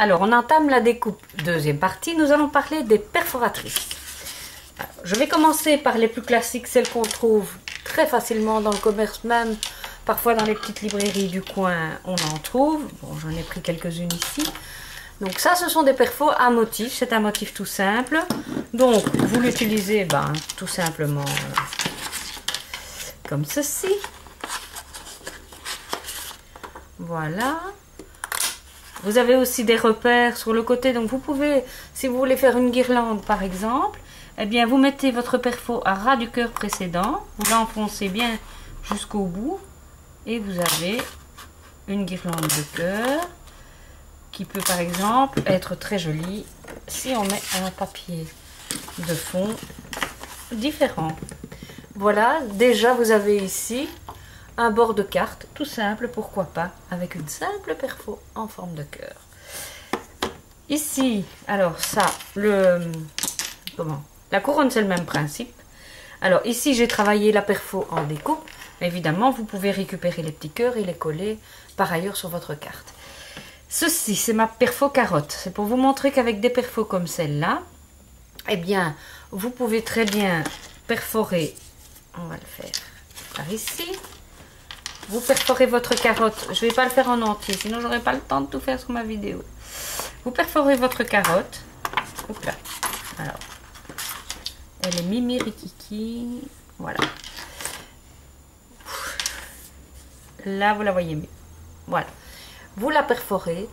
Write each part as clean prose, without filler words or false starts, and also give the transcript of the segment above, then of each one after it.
Alors, on entame la découpe. Deuxième partie, nous allons parler des perforatrices. Alors, je vais commencer par les plus classiques, celles qu'on trouve très facilement dans le commerce, même parfois dans les petites librairies du coin, on en trouve. Bon, j'en ai pris quelques-unes ici. Donc ça, ce sont des perfos à motif. C'est un motif tout simple. Donc, vous l'utilisez tout simplement comme ceci. Voilà. Vous avez aussi des repères sur le côté. Donc, vous pouvez, si vous voulez faire une guirlande, par exemple, eh bien, vous mettez votre perfo à ras du cœur précédent. Vous l'enfoncez bien jusqu'au bout. Et vous avez une guirlande de cœur qui peut, par exemple, être très jolie si on met un papier de fond différent. Voilà, déjà, vous avez ici un bord de carte, tout simple, pourquoi pas, avec une simple perfo en forme de cœur. Ici, alors ça, la couronne, c'est le même principe. Alors ici, j'ai travaillé la perfo en découpe. Évidemment, vous pouvez récupérer les petits cœurs et les coller par ailleurs sur votre carte. Ceci, c'est ma perfo carotte. C'est pour vous montrer qu'avec des perfos comme celle-là, eh bien, vous pouvez très bien perforer. On va le faire par ici. Vous perforez votre carotte. Je ne vais pas le faire en entier, sinon j'aurai pas le temps de tout faire sur ma vidéo. Vous perforez votre carotte. Hop là. Alors, elle est mimi-rikiki. Voilà. Là, vous la voyez mieux. Voilà. Vous la perforez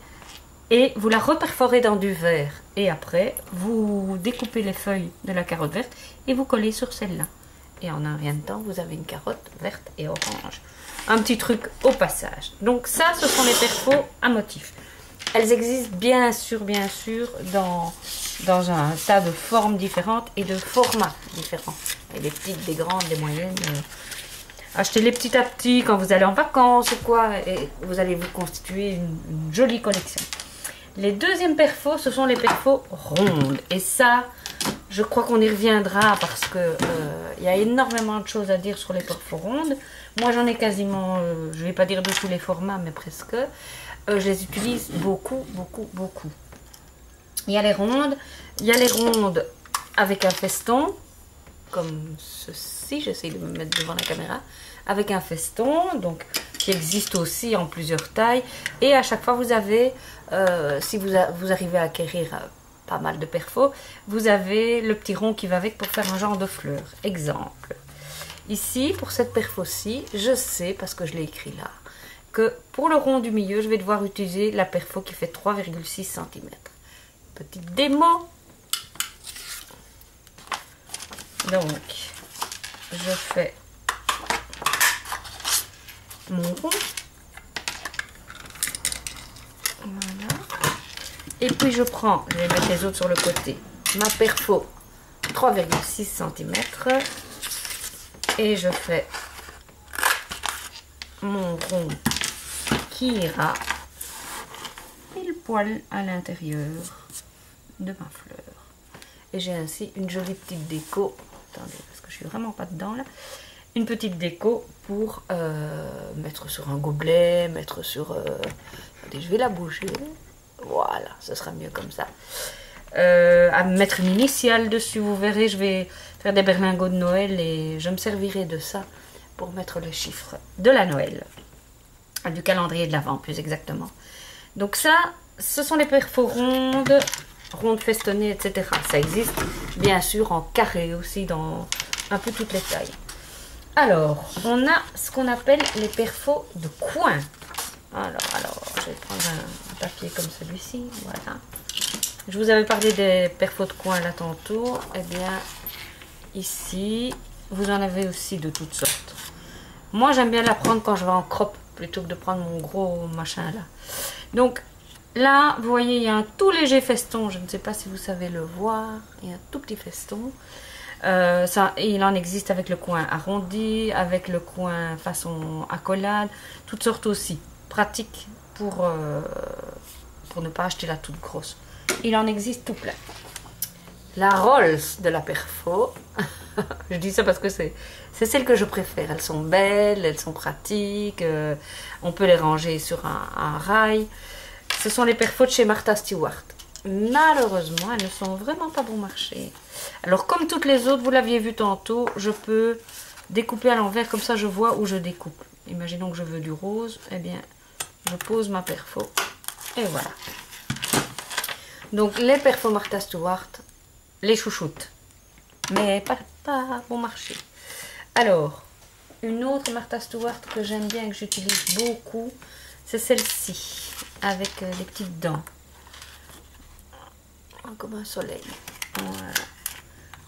et vous la reperforez dans du verre. Et après, vous découpez les feuilles de la carotte verte et vous collez sur celle-là. Et en un rien de temps, vous avez une carotte verte et orange. Un petit truc au passage. Donc ça, ce sont les perfos à motif. Elles existent bien sûr dans un tas de formes différentes et de formats différents. Et des petites, des grandes, des moyennes. Achetez-les petit à petit quand vous allez en vacances ou quoi. Et vous allez vous constituer une jolie collection. Les deuxièmes perfos, ce sont les perfos rondes. Et ça, je crois qu'on y reviendra parce que il y a énormément de choses à dire sur les perfos rondes. Moi, j'en ai quasiment, je ne vais pas dire de tous les formats, mais presque. Je les utilise beaucoup. Il y a les rondes avec un feston, comme ceci. J'essaie de me mettre devant la caméra. Avec un feston, donc qui existe aussi en plusieurs tailles. Et à chaque fois, vous avez, si vous arrivez à acquérir pas mal de perfos, vous avez le petit rond qui va avec pour faire un genre de fleur. Exemple. Ici, pour cette perfo-ci, je sais, parce que je l'ai écrit là, que pour le rond du milieu, je vais devoir utiliser la perfo qui fait 3,6 cm. Petite démo. Donc, je fais mon rond. Voilà. Et puis je vais mettre les autres sur le côté, ma perfo 3,6 cm. Et je fais mon rond qui ira pile poil à l'intérieur de ma fleur. Et j'ai ainsi une jolie petite déco. Attendez, parce que je suis vraiment pas dedans là. Une petite déco pour mettre sur un gobelet, mettre sur... Attendez, je vais la bouger. Voilà, ce sera mieux comme ça. À mettre une initiale dessus, vous verrez, je vais faire des berlingots de Noël et je me servirai de ça pour mettre les chiffres de la Noël, du calendrier de l'Avent plus exactement. Donc ça, ce sont les perfos rondes festonnées, etc. Ça existe bien sûr en carré aussi dans un peu toutes les tailles. Alors, on a ce qu'on appelle les perfos de coin. Alors, je vais prendre un papier comme celui-ci, voilà. Je vous avais parlé des perfos de coin là tantôt. Eh bien, ici, vous en avez aussi de toutes sortes. Moi, j'aime bien la prendre quand je vais en crop plutôt que de prendre mon gros machin là. Donc, là, vous voyez, il y a un tout léger feston. Je ne sais pas si vous savez le voir. Il y a un tout petit feston. Il en existe avec le coin arrondi, avec le coin façon accolade. Toutes sortes aussi. Pratique pour ne pas acheter la toute grosse. Il en existe tout plein. La Rolls de la perfo, je dis ça parce que c'est celle que je préfère. Elles sont belles, elles sont pratiques, on peut les ranger sur un rail. Ce sont les perfos de chez Martha Stewart. Malheureusement, elles ne sont vraiment pas bon marché. Alors, comme toutes les autres, vous l'aviez vu tantôt, je peux découper à l'envers, comme ça je vois où je découpe. Imaginons que je veux du rose, eh bien, je pose ma perfo, et voilà. Donc, les perfos Martha Stewart, les chouchoutes, mais pas bon marché. Alors, une autre Martha Stewart que j'aime bien et que j'utilise beaucoup, c'est celle-ci, avec des petites dents. Comme un soleil. Voilà.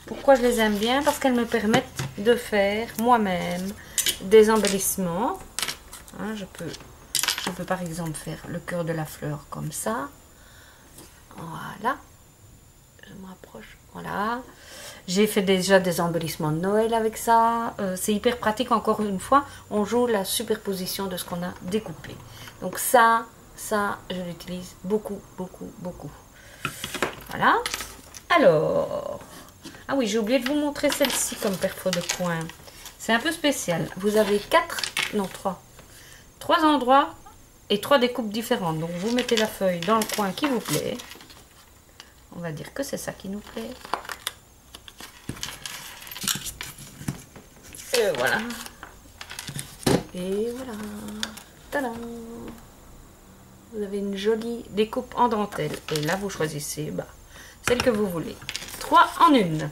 Pourquoi je les aime bien? Parce qu'elles me permettent de faire moi-même des embellissements. Hein, je peux par exemple faire le cœur de la fleur comme ça. Voilà. Je me rapproche. Voilà. J'ai fait déjà des embellissements de Noël avec ça. C'est hyper pratique. Encore une fois, on joue la superposition de ce qu'on a découpé. Donc ça, je l'utilise beaucoup, beaucoup, beaucoup. Voilà. Alors, ah oui, j'ai oublié de vous montrer celle-ci comme perfo de coin. C'est un peu spécial. Vous avez 3 endroits et 3 découpes différentes. Donc, vous mettez la feuille dans le coin qui vous plaît. On va dire que c'est ça qui nous plaît. Et voilà. Et voilà. Tadam! Vous avez une jolie découpe en dentelle. Et là, vous choisissez celle que vous voulez. 3 en 1.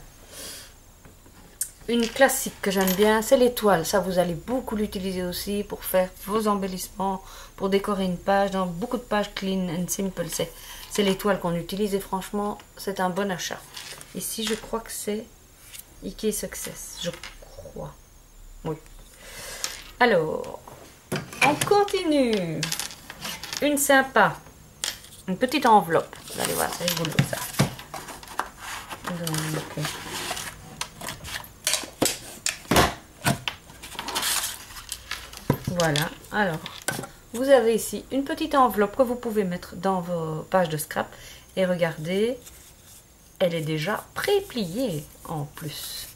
Une classique que j'aime bien, c'est l'étoile. Ça, vous allez beaucoup l'utiliser aussi pour faire vos embellissements, pour décorer une page. Dans beaucoup de pages clean and simple, c'est l'étoile qu'on utilise. Et franchement, c'est un bon achat. Ici, je crois que c'est Ikea Success. Je crois. Oui. Alors, on continue. Une sympa. Une petite enveloppe. Vous allez voir, c'est rigolo ça. Donc, voilà. Alors, vous avez ici une petite enveloppe que vous pouvez mettre dans vos pages de scrap. Et regardez, elle est déjà pré-pliée en plus.